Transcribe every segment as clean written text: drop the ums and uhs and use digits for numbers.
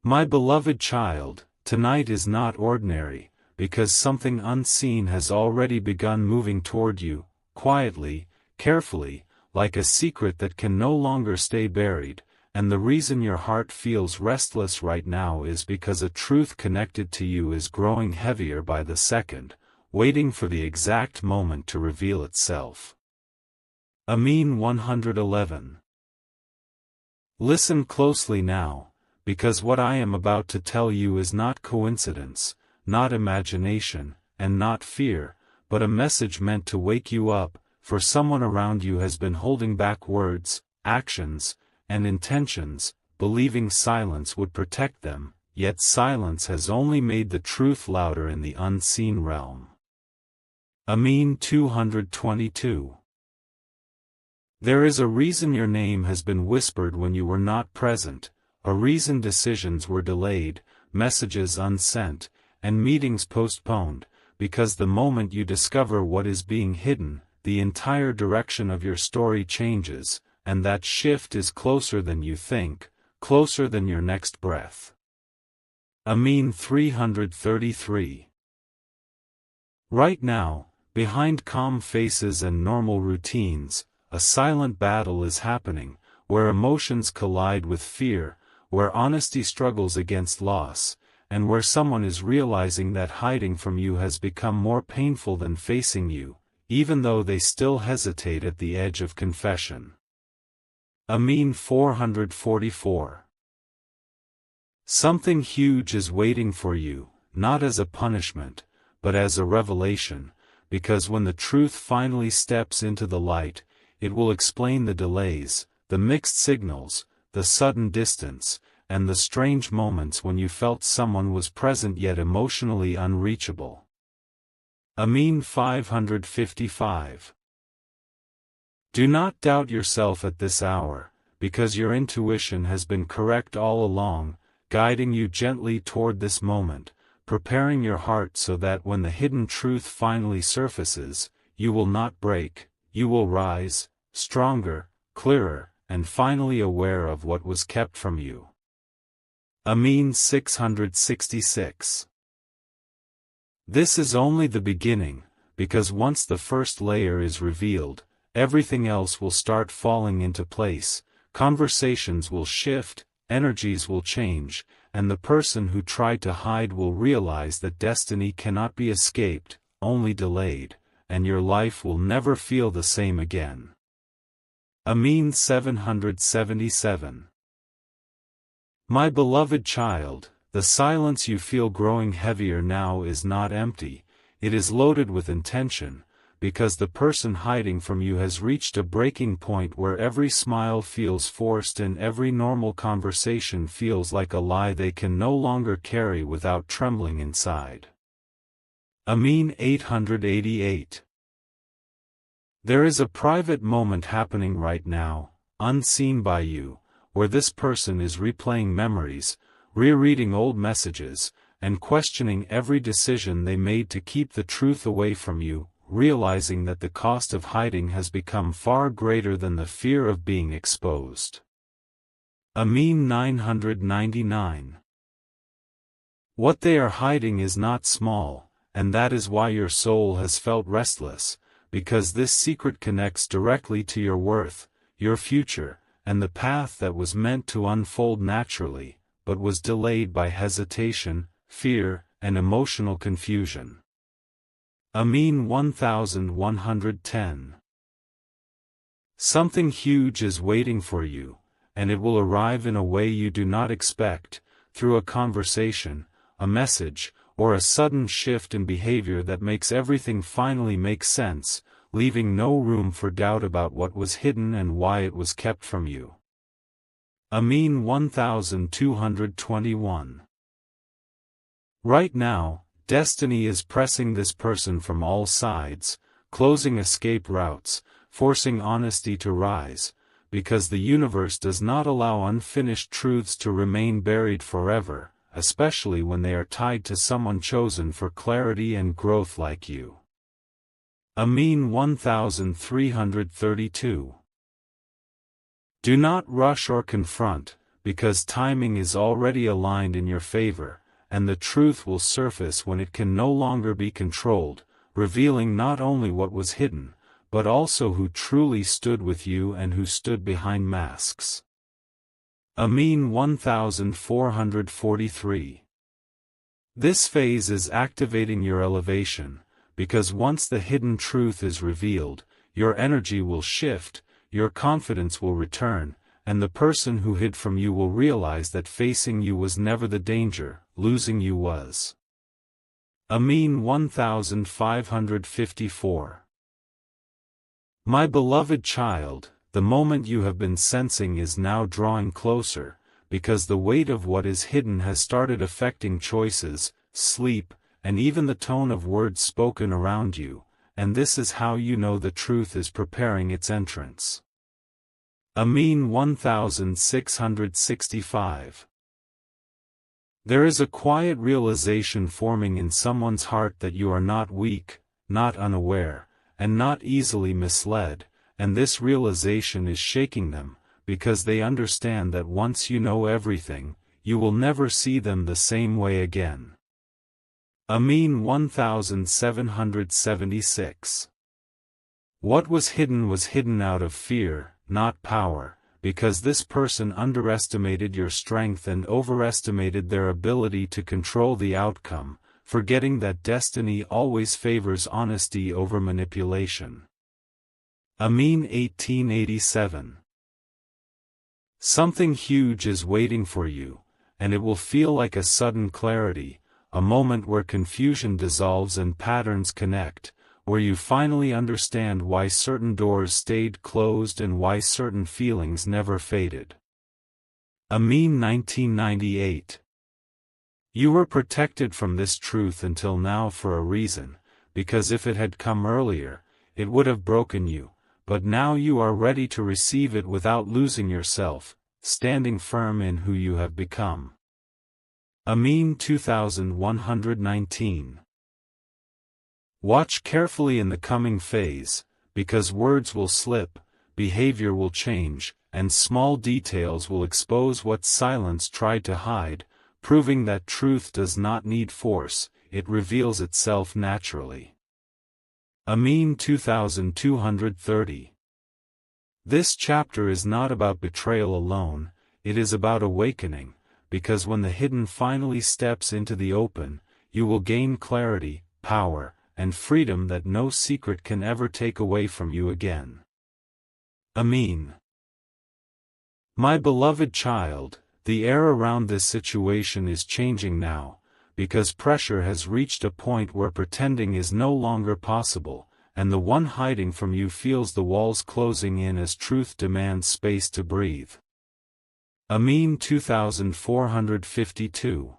My beloved child, tonight is not ordinary, because something unseen has already begun moving toward you, quietly, carefully, like a secret that can no longer stay buried, and the reason your heart feels restless right now is because a truth connected to you is growing heavier by the second, waiting for the exact moment to reveal itself. Amin 111. Listen closely now, because what I am about to tell you is not coincidence, not imagination, and not fear, but a message meant to wake you up, for someone around you has been holding back words, actions, and intentions, believing silence would protect them, yet silence has only made the truth louder in the unseen realm. Amin 222. There is a reason your name has been whispered when you were not present, a reason decisions were delayed, messages unsent, and meetings postponed, because the moment you discover what is being hidden, the entire direction of your story changes, and that shift is closer than you think, closer than your next breath. Amin 333. Right now, behind calm faces and normal routines, a silent battle is happening, where emotions collide with fear, where honesty struggles against loss, and where someone is realizing that hiding from you has become more painful than facing you, even though they still hesitate at the edge of confession. Amin 444. Something huge is waiting for you, not as a punishment, but as a revelation, because when the truth finally steps into the light, it will explain the delays, the mixed signals, the sudden distance, and the strange moments when you felt someone was present yet emotionally unreachable. Amin 555. Do not doubt yourself at this hour, because your intuition has been correct all along, guiding you gently toward this moment, preparing your heart so that when the hidden truth finally surfaces, you will not break, you will rise, stronger, clearer, and finally aware of what was kept from you. Amin 666. This is only the beginning, because once the first layer is revealed, everything else will start falling into place, conversations will shift, energies will change, and the person who tried to hide will realize that destiny cannot be escaped, only delayed, and your life will never feel the same again. Amin 777. My beloved child, the silence you feel growing heavier now is not empty, it is loaded with intention, because the person hiding from you has reached a breaking point where every smile feels forced and every normal conversation feels like a lie they can no longer carry without trembling inside. Amin 888. There is a private moment happening right now, unseen by you, where this person is replaying memories, rereading old messages, and questioning every decision they made to keep the truth away from you, realizing that the cost of hiding has become far greater than the fear of being exposed. Amin 999. What they are hiding is not small, and that is why your soul has felt restless, because this secret connects directly to your worth, your future, and the path that was meant to unfold naturally, but was delayed by hesitation, fear, and emotional confusion. Amin 1110. Something huge is waiting for you, and it will arrive in a way you do not expect, through a conversation, a message, or a sudden shift in behavior that makes everything finally make sense, leaving no room for doubt about what was hidden and why it was kept from you. Amin 1221. Right now, destiny is pressing this person from all sides, closing escape routes, forcing honesty to rise, because the universe does not allow unfinished truths to remain buried forever, especially when they are tied to someone chosen for clarity and growth like you. Amin 1332. Do not rush or confront, because timing is already aligned in your favor, and the truth will surface when it can no longer be controlled, revealing not only what was hidden, but also who truly stood with you and who stood behind masks. Amin 1443. This phase is activating your elevation, because once the hidden truth is revealed, your energy will shift, your confidence will return, and the person who hid from you will realize that facing you was never the danger, losing you was. Amin 1554. My beloved child, the moment you have been sensing is now drawing closer, because the weight of what is hidden has started affecting choices, sleep, and even the tone of words spoken around you, and this is how you know the truth is preparing its entrance. Amin 1665. There is a quiet realization forming in someone's heart that you are not weak, not unaware, and not easily misled, and this realization is shaking them, because they understand that once you know everything, you will never see them the same way again. Amin 1776. What was hidden out of fear, not power, because this person underestimated your strength and overestimated their ability to control the outcome, forgetting that destiny always favors honesty over manipulation. Amin 1887. Something huge is waiting for you, and it will feel like a sudden clarity, a moment where confusion dissolves and patterns connect, where you finally understand why certain doors stayed closed and why certain feelings never faded. Amin 1998. You were protected from this truth until now for a reason, because if it had come earlier, it would have broken you, but now you are ready to receive it without losing yourself, standing firm in who you have become. Amin 2119. Watch carefully in the coming phase, because words will slip, behavior will change, and small details will expose what silence tried to hide, proving that truth does not need force, it reveals itself naturally. Amin 2230. This chapter is not about betrayal alone, it is about awakening, because when the hidden finally steps into the open, you will gain clarity, power, and freedom that no secret can ever take away from you again. Amin. My beloved child, the air around this situation is changing now, because pressure has reached a point where pretending is no longer possible, and the one hiding from you feels the walls closing in as truth demands space to breathe. Amin 2452.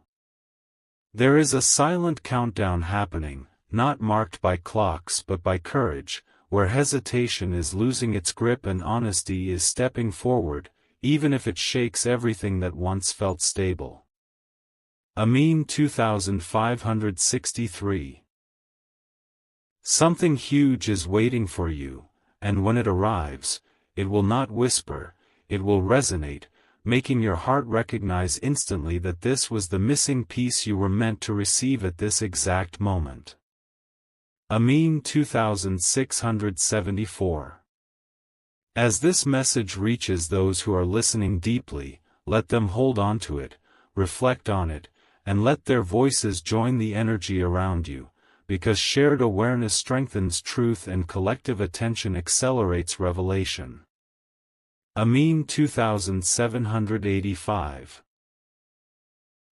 There is a silent countdown happening, not marked by clocks but by courage, where hesitation is losing its grip and honesty is stepping forward, even if it shakes everything that once felt stable. Amin 2563. Something huge is waiting for you, and when it arrives, it will not whisper, it will resonate, making your heart recognize instantly that this was the missing piece you were meant to receive at this exact moment. Amin 2674. As this message reaches those who are listening deeply, let them hold on to it, reflect on it, and let their voices join the energy around you, because shared awareness strengthens truth and collective attention accelerates revelation. Amin 2785.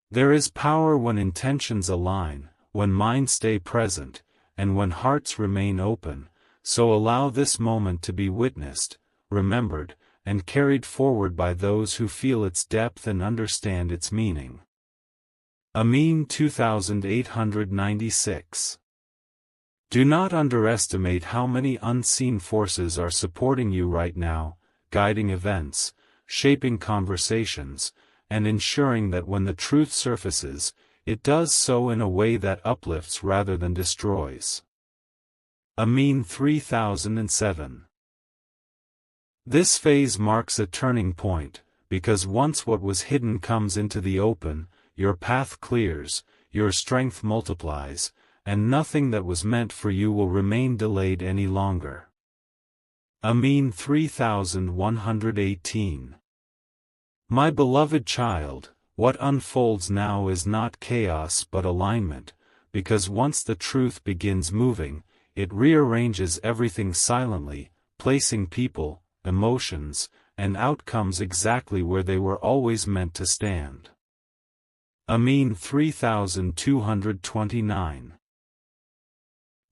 There is power when intentions align, when minds stay present, and when hearts remain open, so allow this moment to be witnessed, remembered, and carried forward by those who feel its depth and understand its meaning. Amin 2896. Do not underestimate how many unseen forces are supporting you right now, guiding events, shaping conversations, and ensuring that when the truth surfaces, it does so in a way that uplifts rather than destroys. Amin 3007. This phase marks a turning point, because once what was hidden comes into the open, your path clears, your strength multiplies, and nothing that was meant for you will remain delayed any longer. Amin 3118. My beloved child, what unfolds now is not chaos but alignment, because once the truth begins moving, it rearranges everything silently, placing people, emotions, and outcomes exactly where they were always meant to stand. Amin 3229.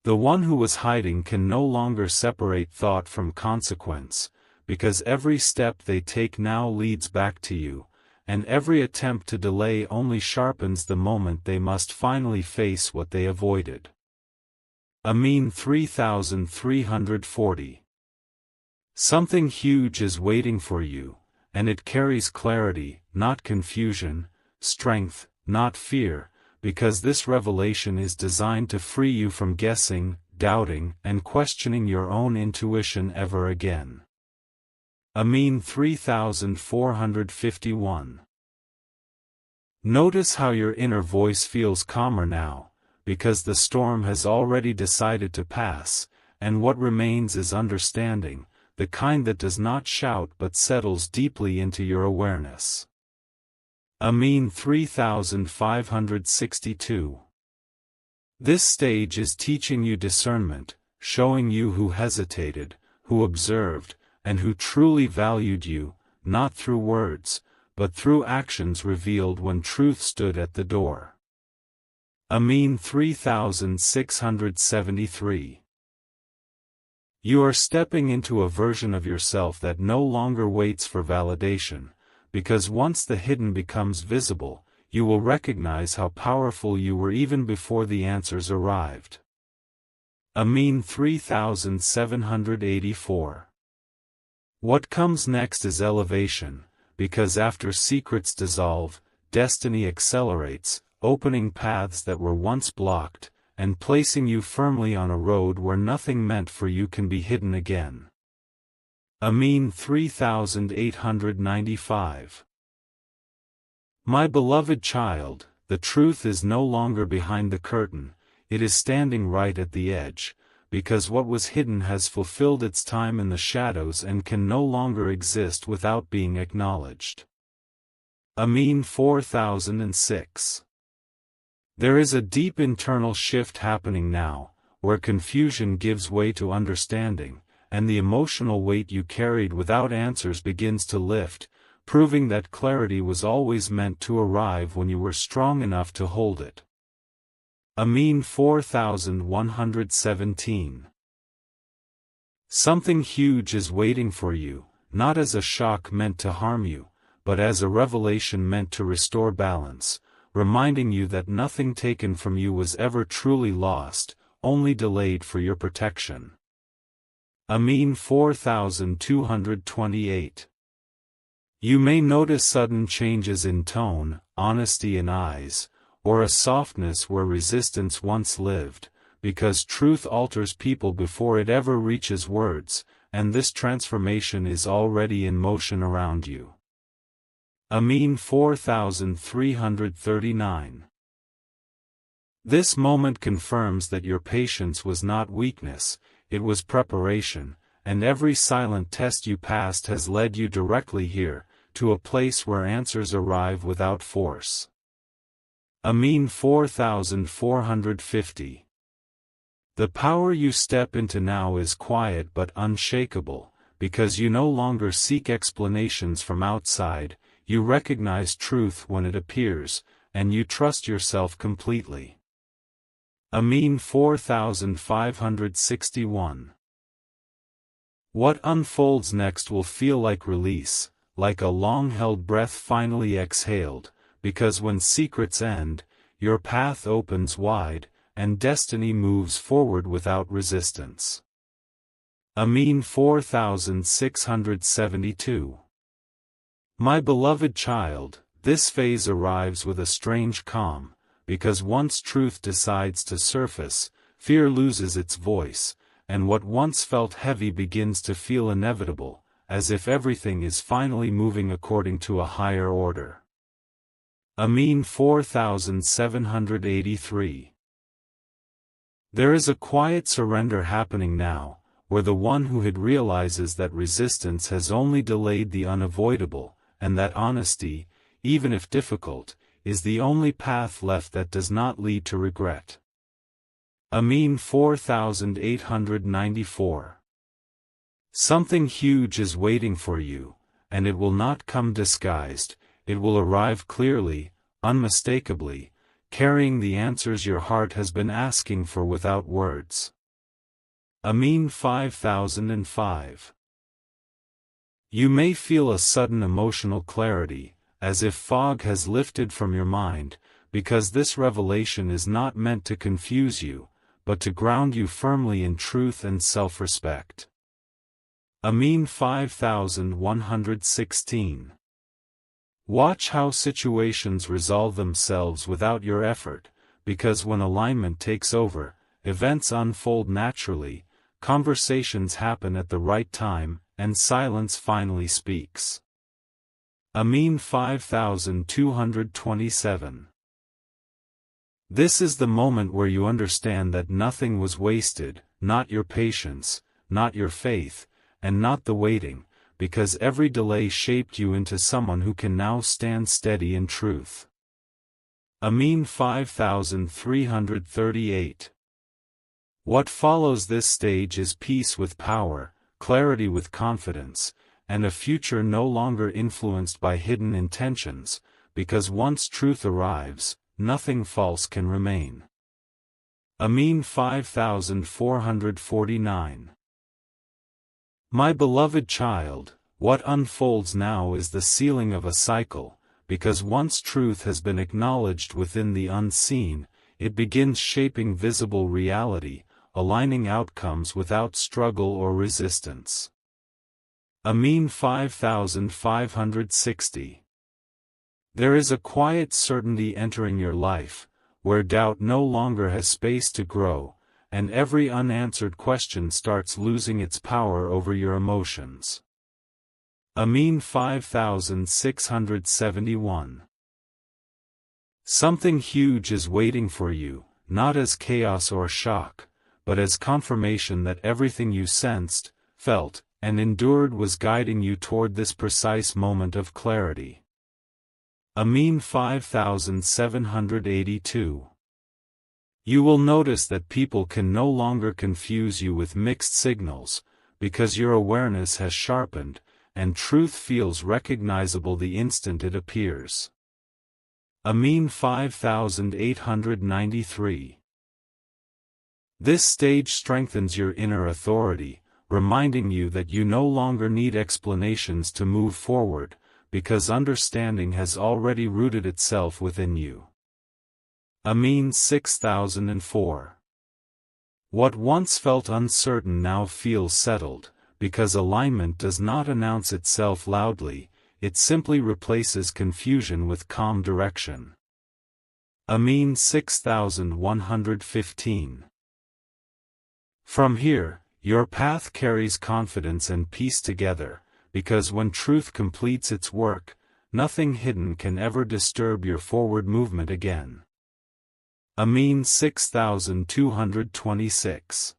The one who was hiding can no longer separate thought from consequence, because every step they take now leads back to you, and every attempt to delay only sharpens the moment they must finally face what they avoided. Amin 3340. Something huge is waiting for you, and it carries clarity, not confusion, strength, not fear, because this revelation is designed to free you from guessing, doubting, and questioning your own intuition ever again. Amin 3451. Notice how your inner voice feels calmer now, because the storm has already decided to pass, and what remains is understanding, the kind that does not shout but settles deeply into your awareness. Amin 3562. This stage is teaching you discernment, showing you who hesitated, who observed, and who truly valued you, not through words, but through actions revealed when truth stood at the door. Amin 3673. You are stepping into a version of yourself that no longer waits for validation, because once the hidden becomes visible, you will recognize how powerful you were even before the answers arrived. Amin 3784. What comes next is elevation, because after secrets dissolve, destiny accelerates, opening paths that were once blocked, and placing you firmly on a road where nothing meant for you can be hidden again. Amin 3895. My beloved child, the truth is no longer behind the curtain, it is standing right at the edge, because what was hidden has fulfilled its time in the shadows and can no longer exist without being acknowledged. Amin 4006. There is a deep internal shift happening now, where confusion gives way to understanding, and the emotional weight you carried without answers begins to lift, proving that clarity was always meant to arrive when you were strong enough to hold it. Amin 4117. Something huge is waiting for you, not as a shock meant to harm you, but as a revelation meant to restore balance, reminding you that nothing taken from you was ever truly lost, only delayed for your protection. Amin 4228. You may notice sudden changes in tone, honesty in eyes, or a softness where resistance once lived, because truth alters people before it ever reaches words, and this transformation is already in motion around you. Amin 4339. This moment confirms that your patience was not weakness, it was preparation, and every silent test you passed has led you directly here, to a place where answers arrive without force. Amin 4450. The power you step into now is quiet but unshakable, because you no longer seek explanations from outside, you recognize truth when it appears, and you trust yourself completely. Amin 4561. What unfolds next will feel like release, like a long-held breath finally exhaled, because when secrets end, your path opens wide, and destiny moves forward without resistance. Amin 4672. My beloved child, this phase arrives with a strange calm, because once truth decides to surface, fear loses its voice, and what once felt heavy begins to feel inevitable, as if everything is finally moving according to a higher order. Amin 4783. There is a quiet surrender happening now, where the one who had realizes that resistance has only delayed the unavoidable, and that honesty, even if difficult, is the only path left that does not lead to regret. Amin 4894. Something huge is waiting for you, and it will not come disguised, it will arrive clearly, unmistakably, carrying the answers your heart has been asking for without words. Amin 5005. You may feel a sudden emotional clarity, as if fog has lifted from your mind, because this revelation is not meant to confuse you, but to ground you firmly in truth and self-respect. Amin 5116. Watch how situations resolve themselves without your effort, because when alignment takes over, events unfold naturally, conversations happen at the right time, and silence finally speaks. Amin 5227. This is the moment where you understand that nothing was wasted, not your patience, not your faith, and not the waiting, because every delay shaped you into someone who can now stand steady in truth. Amin 5338. What follows this stage is peace with power, clarity with confidence, and a future no longer influenced by hidden intentions, because once truth arrives, nothing false can remain. Amin 5449. My beloved child, what unfolds now is the sealing of a cycle, because once truth has been acknowledged within the unseen, it begins shaping visible reality, aligning outcomes without struggle or resistance. Amin 5560. There is a quiet certainty entering your life, where doubt no longer has space to grow, and every unanswered question starts losing its power over your emotions. Amin 5671. Something huge is waiting for you, not as chaos or shock, but as confirmation that everything you sensed, felt, and endured was guiding you toward this precise moment of clarity. Amin 5782. You will notice that people can no longer confuse you with mixed signals, because your awareness has sharpened, and truth feels recognizable the instant it appears. Amin 5893. This stage strengthens your inner authority, reminding you that you no longer need explanations to move forward, because understanding has already rooted itself within you. Amin 6004. What once felt uncertain now feels settled, because alignment does not announce itself loudly, it simply replaces confusion with calm direction. Amin 6115. From here, your path carries confidence and peace together, because when truth completes its work, nothing hidden can ever disturb your forward movement again. Amin 6226.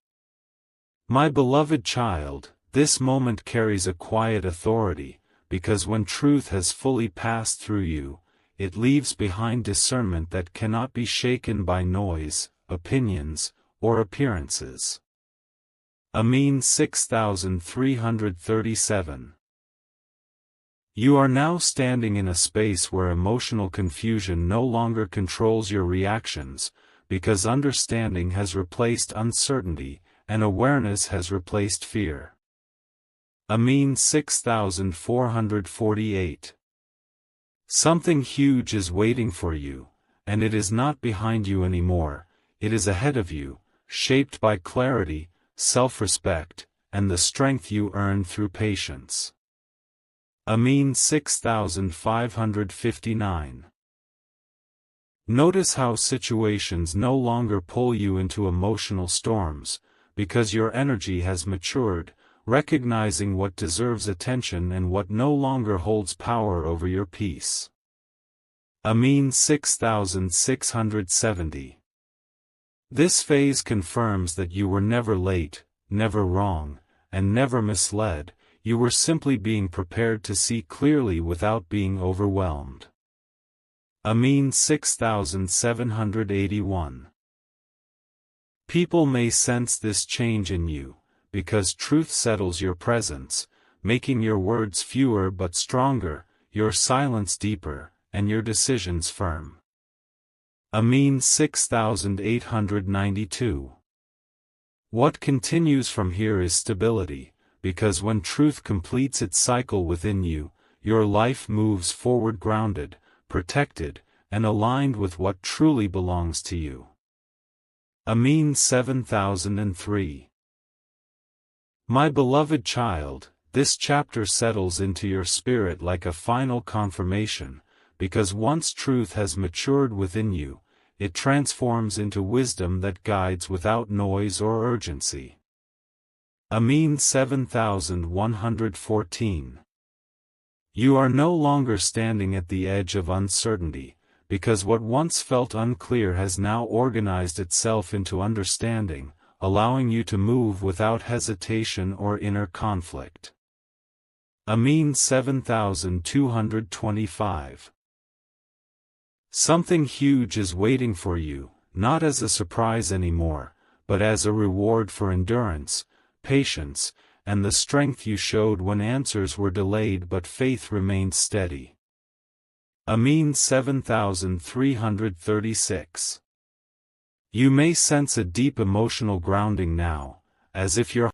My beloved child, this moment carries a quiet authority, because when truth has fully passed through you, it leaves behind discernment that cannot be shaken by noise, opinions, or appearances. Amin 6337. You are now standing in a space where emotional confusion no longer controls your reactions, because understanding has replaced uncertainty, and awareness has replaced fear. Amin 6448. Something huge is waiting for you, and it is not behind you anymore, it is ahead of you, shaped by clarity, self-respect, and the strength you earn through patience. Amin 6559. Notice how situations no longer pull you into emotional storms, because your energy has matured, recognizing what deserves attention and what no longer holds power over your peace. Amin 6670. This phase confirms that you were never late, never wrong, and never misled. You were simply being prepared to see clearly without being overwhelmed. Amin 6781. People may sense this change in you, because truth settles your presence, making your words fewer but stronger, your silence deeper, and your decisions firm. Amin 6892. What continues from here is stability, because when truth completes its cycle within you, your life moves forward grounded, protected, and aligned with what truly belongs to you. Amin 7003. My beloved child, this chapter settles into your spirit like a final confirmation, because once truth has matured within you, it transforms into wisdom that guides without noise or urgency. Amin 7114. You are no longer standing at the edge of uncertainty, because what once felt unclear has now organized itself into understanding, allowing you to move without hesitation or inner conflict. Amin 7225. Something huge is waiting for you, not as a surprise anymore, but as a reward for endurance, patience, and the strength you showed when answers were delayed but faith remained steady. Amin 7336. You may sense a deep emotional grounding now, as if your